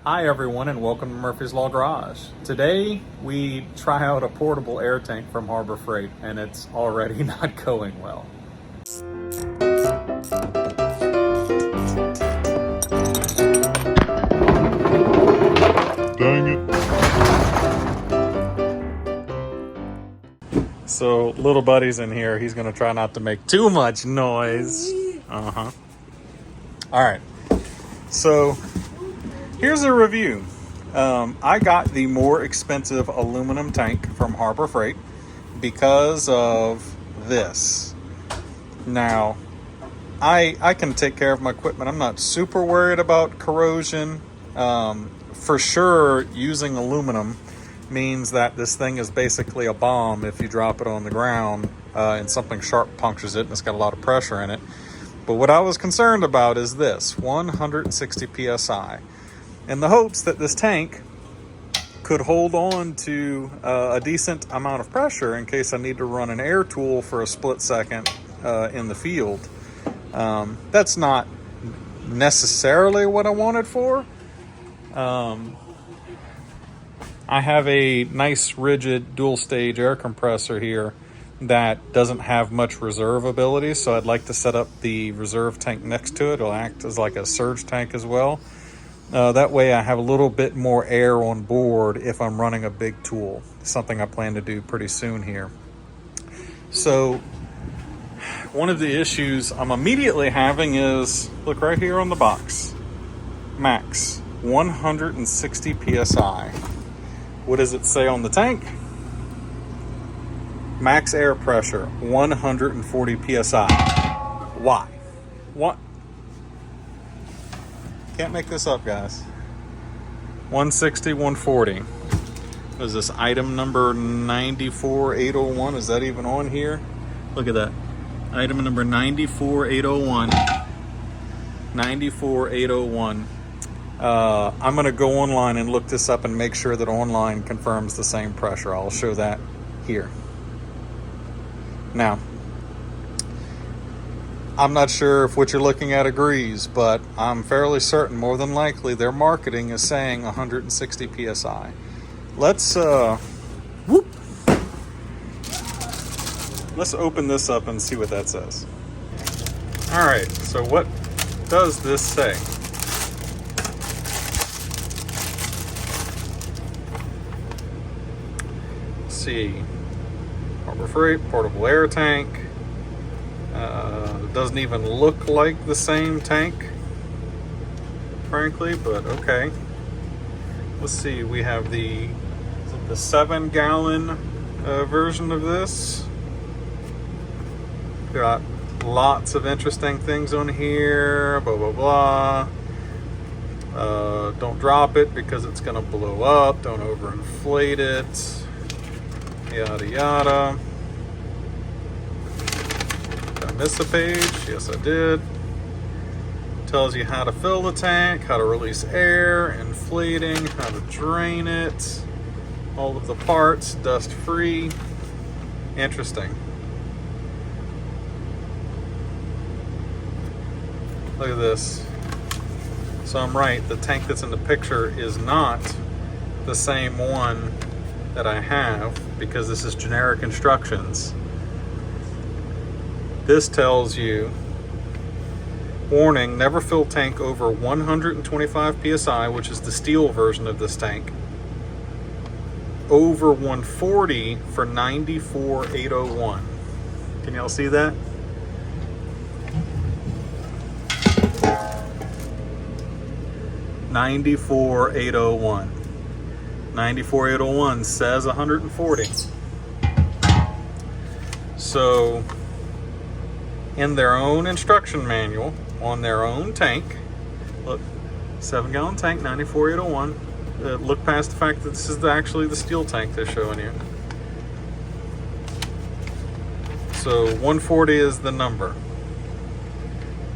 Hi everyone and welcome to Murphy's Law Garage. Today we try out a portable air tank from Harbor Freight and it's already not going well. Dang it. So little buddy's in here. He's gonna try not to make too much noise. All right, so here's a review. I got the more expensive aluminum tank from Harbor Freight because of this. Now, I can take care of my equipment. I'm not super worried about corrosion. For sure, using aluminum means that this thing is basically a bomb if you drop it on the ground and something sharp punctures it and it's got a lot of pressure in it. But what I was concerned about is this, 160 PSI. In the hopes that this tank could hold on to a decent amount of pressure in case I need to run an air tool for a split second in the field. That's not necessarily what I wanted for. I have a nice rigid dual stage air compressor here that doesn't have much reserve ability, so I'd like to set up the reserve tank next to it. It'll act as like a surge tank as well. That way I have a little bit more air on board if I'm running a big tool, something I plan to do pretty soon here. So one of the issues I'm immediately having is, look right here on the box, max 160 PSI. What does it say on the tank? Max air pressure, 140 PSI. Why? What? Can't make this up, guys. 160, 140. What is this, item number 94801? Is that even on here? Look at that. Item number 94801. 94801. I'm going to go online and look this up and make sure that online confirms the same pressure. I'll show that here. Now, I'm not sure if what you're looking at agrees, but I'm fairly certain, more than likely, their marketing is saying 160 PSI. Let's open this up and see what that says. All right, so what does this say? Let's see. Harbor Freight portable air tank. It doesn't even look like the same tank, frankly, but okay. Let's see, we have the 7-gallon version of this. Got lots of interesting things on here, blah, blah, blah. Don't drop it because it's gonna blow up. Don't overinflate it. Yada, yada. Did I miss a page? Yes, I did. Tells you how to fill the tank, how to release air, inflating, how to drain it, all of the parts, dust-free. Interesting. Look at this. So I'm right, the tank that's in the picture is not the same one that I have because this is generic instructions. This tells you, warning, never fill tank over 125 PSI, which is the steel version of this tank. Over 140 for 94801. Can y'all see that? $94,801. 94,801 says 140. So in their own instruction manual on their own tank, look, 7-gallon tank, 94,801. Look past the fact that this is actually the steel tank they're showing you. So 140 is the number.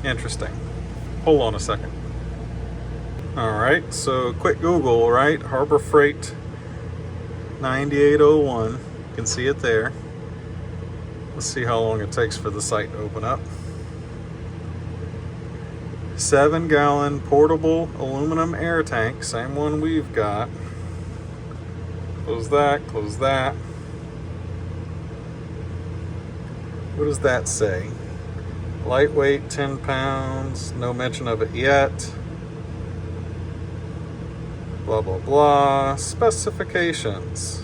Interesting. Hold on a second. All right, so quick Google, right? Harbor Freight 9801. You can see it there. Let's see how long it takes for the site to open up. 7-gallon portable aluminum air tank, same one we've got. Close that, close that. What does that say? Lightweight, 10 pounds, no mention of it yet. Blah, blah, blah. Specifications.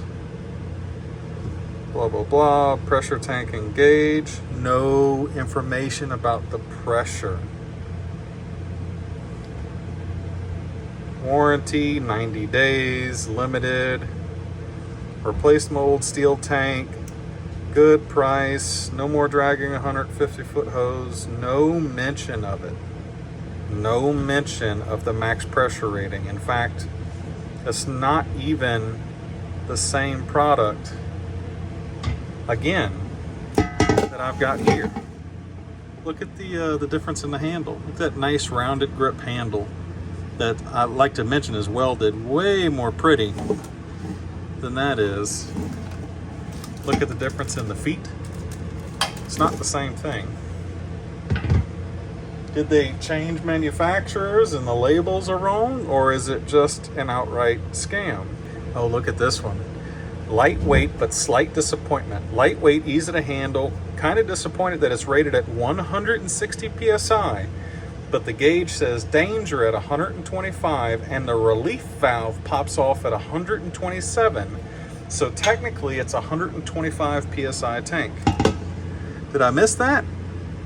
Blah, blah, blah. Pressure tank and gauge. No information about the pressure. Warranty, 90 days, limited. Replace mold steel tank. Good price. No more dragging a 150-foot hose. No mention of it. No mention of the max pressure rating. In fact, it's not even the same product, again, that I've got here. Look at the difference in the handle. Look at that nice rounded grip handle that I like to mention is welded. Way more pretty than that is. Look at the difference in the feet. It's not the same thing. Did they change manufacturers and the labels are wrong, or is it just an outright scam? Oh, look at this one. Lightweight, but slight disappointment. Lightweight, easy to handle. Kind of disappointed that it's rated at 160 PSI, but the gauge says danger at 125 and the relief valve pops off at 127. So technically it's a 125 PSI tank. Did I miss that?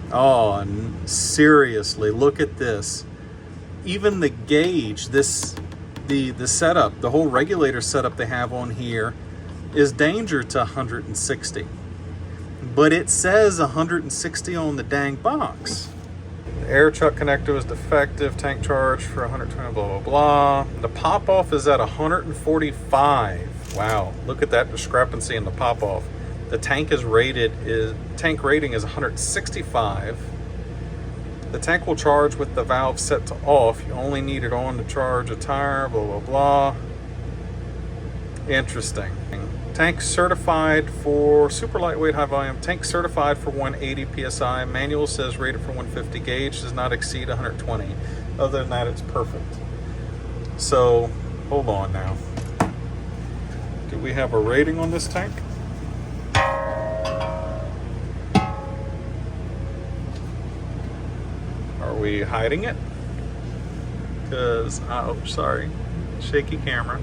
Oh, seriously, look at this. Even the gauge, the setup, the whole regulator setup they have on here is danger to 160. But it says 160 on the dang box. The air chuck connector is defective, tank charge for 120, blah, blah, blah. The pop-off is at 145. Wow, look at that discrepancy in the pop-off. The tank tank rating is 165. The tank will charge with the valve set to off. You only need it on to charge a tire, blah, blah, blah. Interesting. Tank certified for super lightweight, high volume. Tank certified for 180 PSI. Manual says rated for 150. Gauge does not exceed 120. Other than that, it's perfect. So, hold on now. Do we have a rating on this tank? Are we hiding it? Because, oh, sorry, shaky camera.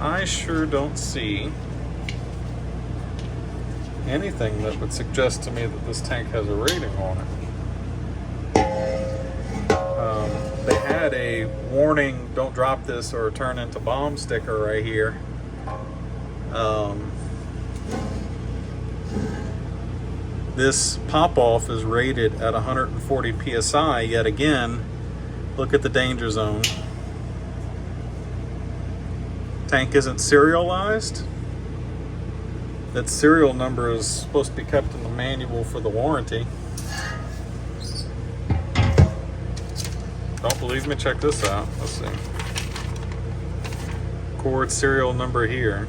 I sure don't see anything that would suggest to me that this tank has a rating on it. They had a warning, don't drop this or turn into bomb sticker right here. This pop-off is rated at 140 PSI, yet again, look at the danger zone. Tank isn't serialized. That serial number is supposed to be kept in the manual for the warranty. Don't believe me? Check this out. Let's see. Cord serial number here.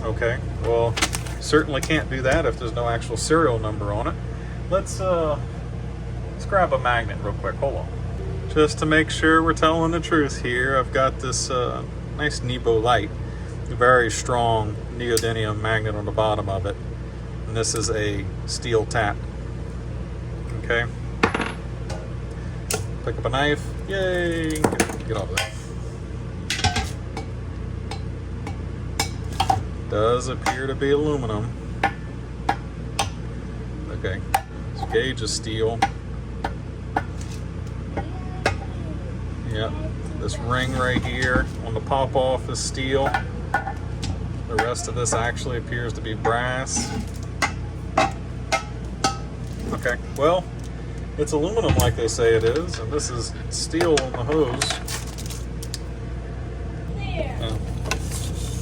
Okay, well, certainly can't do that if there's no actual serial number on it. Let's grab a magnet real quick. Hold on. Just to make sure we're telling the truth here, I've got this nice Nebo light, a very strong neodymium magnet on the bottom of it, and this is a steel tap. Okay. Pick up a knife. Yay! Get off of that. Does appear to be aluminum. Okay. This gauge is steel. Yep. This ring right here on the pop-off is steel. The rest of this actually appears to be brass. Okay. Well, it's aluminum like they say it is, and this is steel on the hose.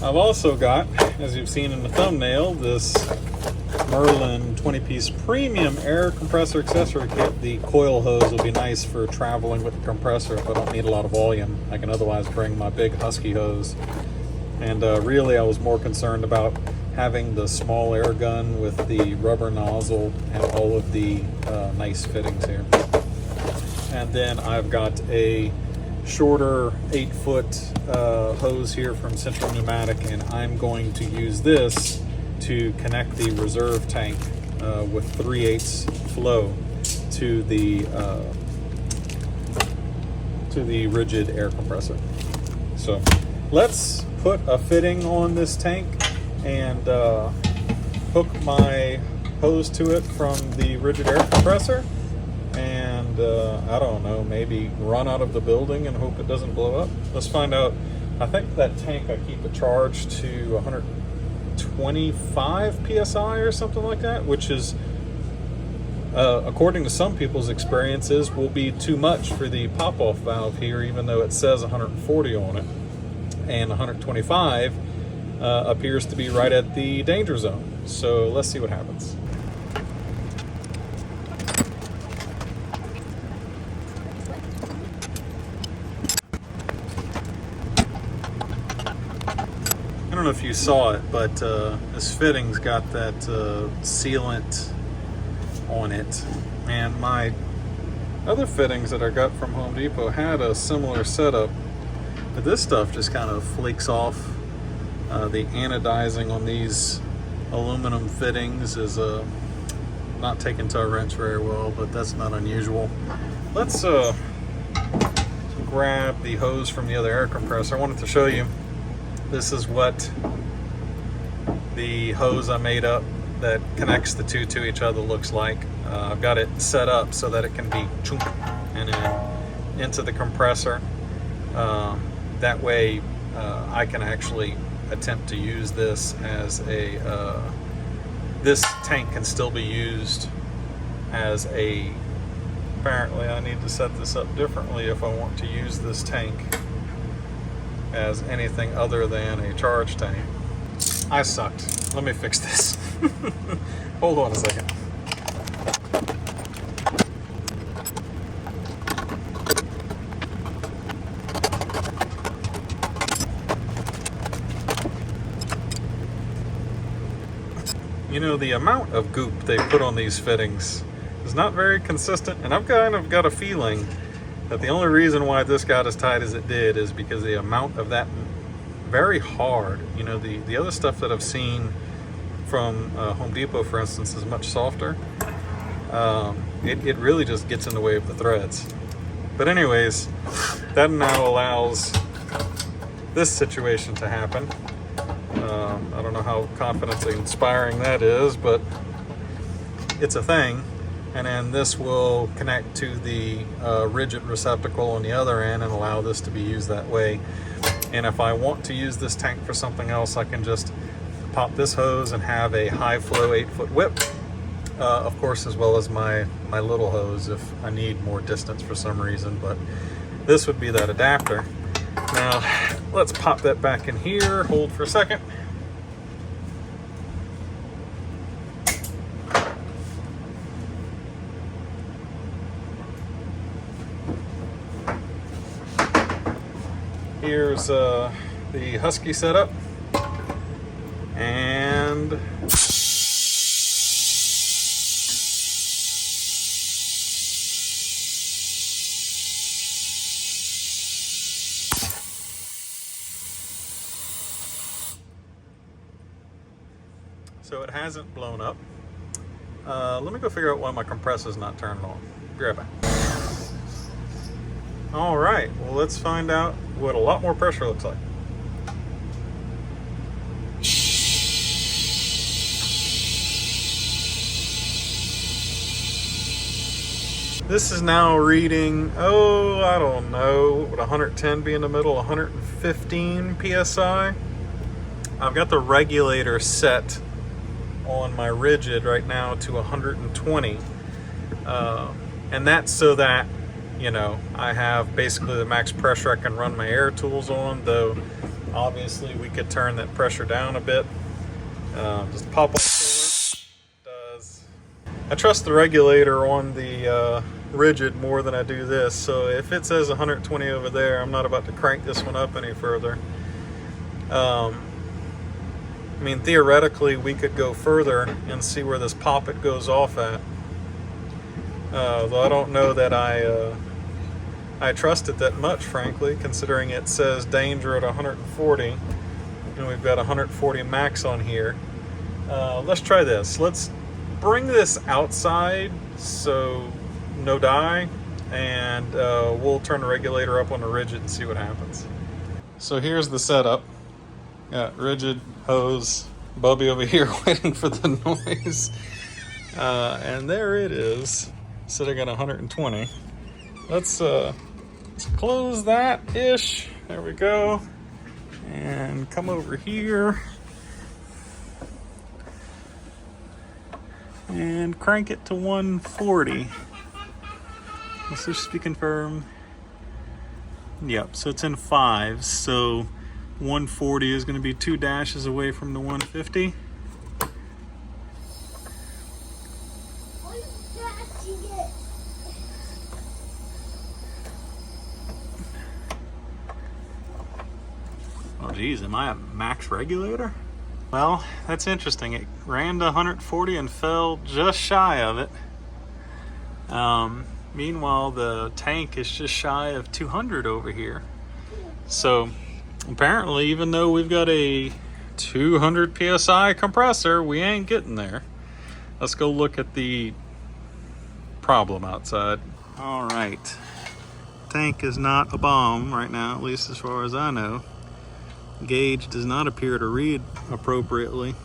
I've also got, as you've seen in the thumbnail, this Merlin 20-piece premium air compressor accessory kit. The coil hose will be nice for traveling with the compressor if I don't need a lot of volume. I can otherwise bring my big Husky hose. And really I was more concerned about having the small air gun with the rubber nozzle and all of the nice fittings here. And then I've got a shorter 8-foot hose here from Central Pneumatic, and I'm going to use this to connect the reserve tank with 3/8 flow to the rigid air compressor. So let's put a fitting on this tank and hook my hose to it from the rigid air compressor, and I don't know, maybe run out of the building and hope it doesn't blow up. Let's find out. I think that tank, I keep it charged to 125 psi or something like that, which is according to some people's experiences will be too much for the pop-off valve here, even though it says 140 on it, and 125 appears to be right at the danger zone. So let's see what happens. I don't know if you saw it, but this fitting's got that sealant on it, and my other fittings that I got from Home Depot had a similar setup, but this stuff just kind of flakes off. The anodizing on these aluminum fittings is not taken to a wrench very well, but that's not unusual. Let's grab the hose from the other air compressor. I wanted to show you, this is what the hose I made up that connects the two to each other looks like. I've got it set up so that it can be chunk and then into the compressor. That way I can actually attempt to use this as a this tank can still be used as a, apparently I need to set this up differently if I want to use this tank as anything other than a charge tank. I sucked. Let me fix this. Hold on a second. You know, the amount of goop they put on these fittings is not very consistent, and I've kind of got a feeling that the only reason why this got as tight as it did is because the amount of that very hard. You know, the other stuff that I've seen from Home Depot, for instance, is much softer. It really just gets in the way of the threads. But anyways, that now allows this situation to happen. I don't know how confidence inspiring that is, but it's a thing. And then this will connect to the rigid receptacle on the other end and allow this to be used that way. And if I want to use this tank for something else, I can just pop this hose and have a high flow 8-foot whip, of course, as well as my little hose if I need more distance for some reason. But this would be that adapter. Now let's pop that back in here, hold for a second. Here's the Husky setup, and so it hasn't blown up. Let me go figure out why my compressor's not turned on. Be right back. All right, well, let's find out what a lot more pressure looks like. This is now reading, I don't know, would 110 be in the middle, 115 PSI. I've got the regulator set on my rigid right now to 120. And that's so that, you know, I have basically the max pressure I can run my air tools on, though obviously we could turn that pressure down a bit. Just pop off does. I trust the regulator on the rigid more than I do this, so if it says 120 over there, I'm not about to crank this one up any further. mean, theoretically, we could go further and see where this poppet goes off at. Though I don't know that I trust it that much, frankly, considering it says danger at 140, and we've got 140 max on here. Let's try this. Let's bring this outside, so no dye, and we'll turn the regulator up on the rigid and see what happens. So here's the setup. Got rigid, hose, Bubby over here waiting for the noise. And there it is, sitting at 120. Let's close that-ish. There we go. And come over here. And crank it to 140. Let's just be confirmed. Yep, so it's in 5. So 140 is going to be 2 dashes away from the 150. Oh geez, am I a max regulator? Well, that's interesting. It ran to 140 and fell just shy of it. Meanwhile, the tank is just shy of 200 over here. So apparently, even though we've got a 200 PSI compressor, we ain't getting there. Let's go look at the problem outside. All right. Tank is not a bomb right now, at least as far as I know. Gauge does not appear to read appropriately.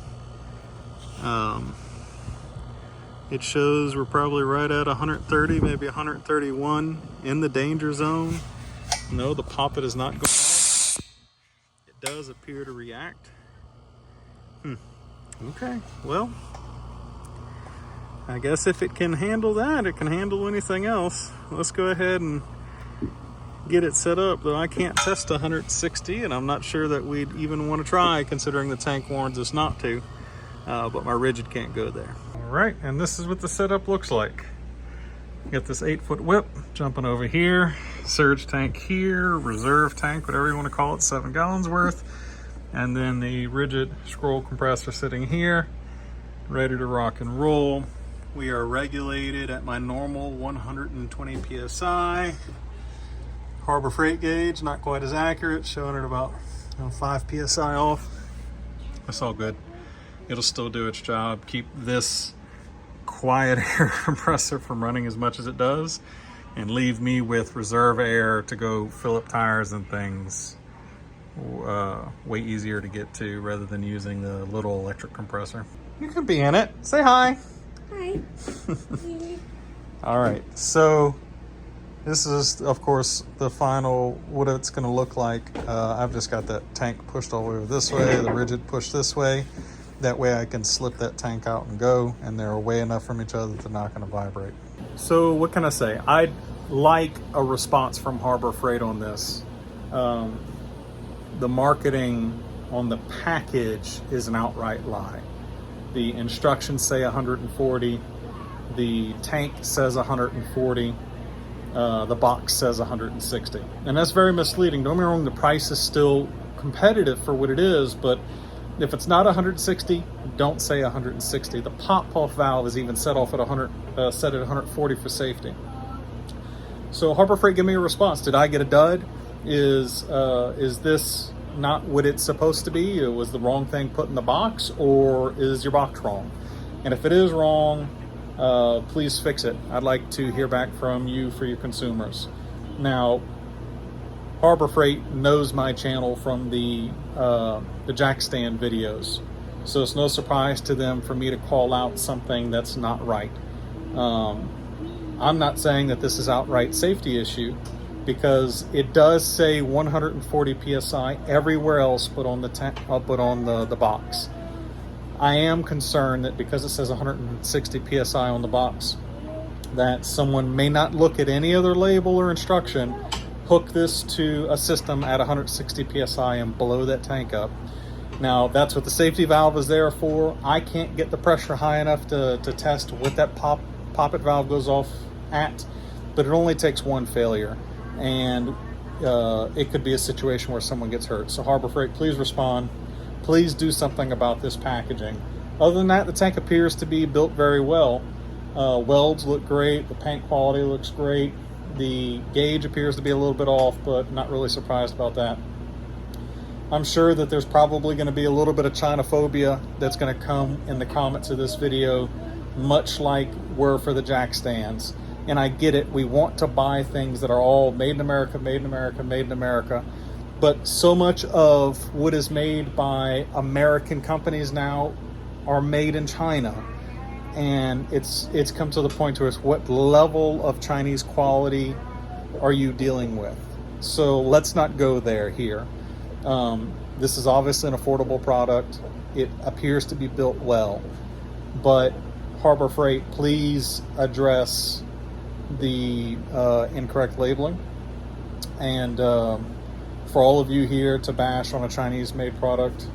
It shows we're probably right at 130, maybe 131 in the danger zone. No, the poppet is not going. It does appear to react. Okay, well, I guess if it can handle that, it can handle anything else. Let's go ahead and get it set up, though I can't test 160, and I'm not sure that we'd even want to try, considering the tank warns us not to. But my rigid can't go there. All right, and this is what the setup looks like. Got this 8-foot whip jumping over here, surge tank here, reserve tank, whatever you want to call it, 7 gallons worth, and then the rigid scroll compressor sitting here, ready to rock and roll. We are regulated at my normal 120 psi. Harbor Freight gauge, not quite as accurate, showing it about 5 psi off. That's all good. It'll still do its job. Keep this quiet air compressor from running as much as it does, and leave me with reserve air to go fill up tires and things. Way easier to get to rather than using the little electric compressor. You can be in it. Say hi. Hi. All right, so this is, of course, the final, what it's going to look like. I've just got that tank pushed all the way this way, the rigid pushed this way. That way I can slip that tank out and go, and they're away enough from each other that they're not going to vibrate. So what can I say? I'd like a response from Harbor Freight on this. The marketing on the package is an outright lie. The instructions say 140. The tank says 140. The box says 160. And that's very misleading. Don't get me wrong, the price is still competitive for what it is, but if it's not 160, don't say 160. The pop-off valve is even set off at 140 for safety. So Harbor Freight, give me a response. Did I get a dud? Is this not what it's supposed to be? Was the wrong thing put in the box, or is your box wrong? And if it is wrong, please fix it. I'd like to hear back from you for your consumers. Now, Harbor Freight knows my channel from the jack stand videos, so it's no surprise to them for me to call out something that's not right. I'm not saying that this is outright safety issue, because it does say 140 psi everywhere else but on the box. I am concerned that because it says 160 psi on the box, that someone may not look at any other label or instruction, hook this to a system at 160 psi and blow that tank up. Now, that's what the safety valve is there for. I can't get the pressure high enough to test what that poppet valve goes off at, but it only takes one failure, and it could be a situation where someone gets hurt. So Harbor Freight, please respond. please do something about this packaging. Other than that, the tank appears to be built very well. Welds look great, the paint quality looks great, the gauge appears to be a little bit off, but not really surprised about that. I'm sure that there's probably going to be a little bit of China-phobia that's going to come in the comments of this video, much like were for the jack stands. And I get it, we want to buy things that are all made in America, made in America, made in America. But so much of what is made by American companies now are made in China. And it's come to the point to us, what level of Chinese quality are you dealing with? So let's not go there here. This is obviously an affordable product. It appears to be built well. But Harbor Freight, please address the incorrect labeling. And for all of you here to bash on a Chinese-made product,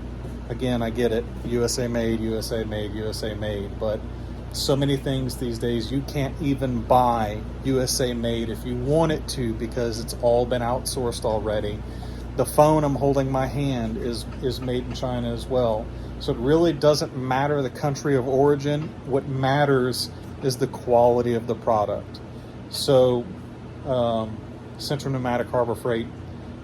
again, I get it. USA made, USA made, USA made. But so many things these days, you can't even buy USA made if you want it to, because it's all been outsourced already. The phone I'm holding in my hand is made in China as well. So it really doesn't matter the country of origin. What matters is the quality of the product. So Central Pneumatic, Harbor Freight,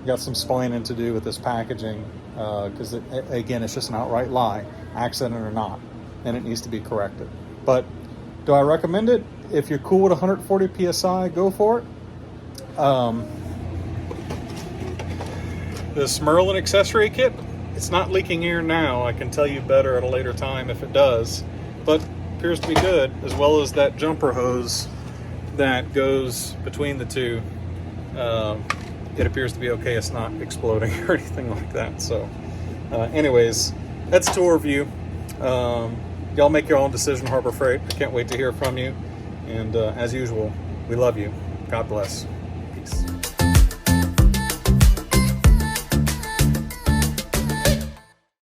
got some splaining to do with this packaging, because again, it's just an outright lie, accident or not, and it needs to be corrected. But do I recommend it? If you're cool with 140 psi, go for it. This Merlin accessory kit, it's not leaking air now. I can tell you better at a later time if it does, but appears to be good, as well as that jumper hose that goes between the two. It appears to be okay. It's not exploding or anything like that. So anyways, that's tour review. Y'all make your own decision, Harbor Freight. I can't wait to hear from you. And as usual, we love you. God bless.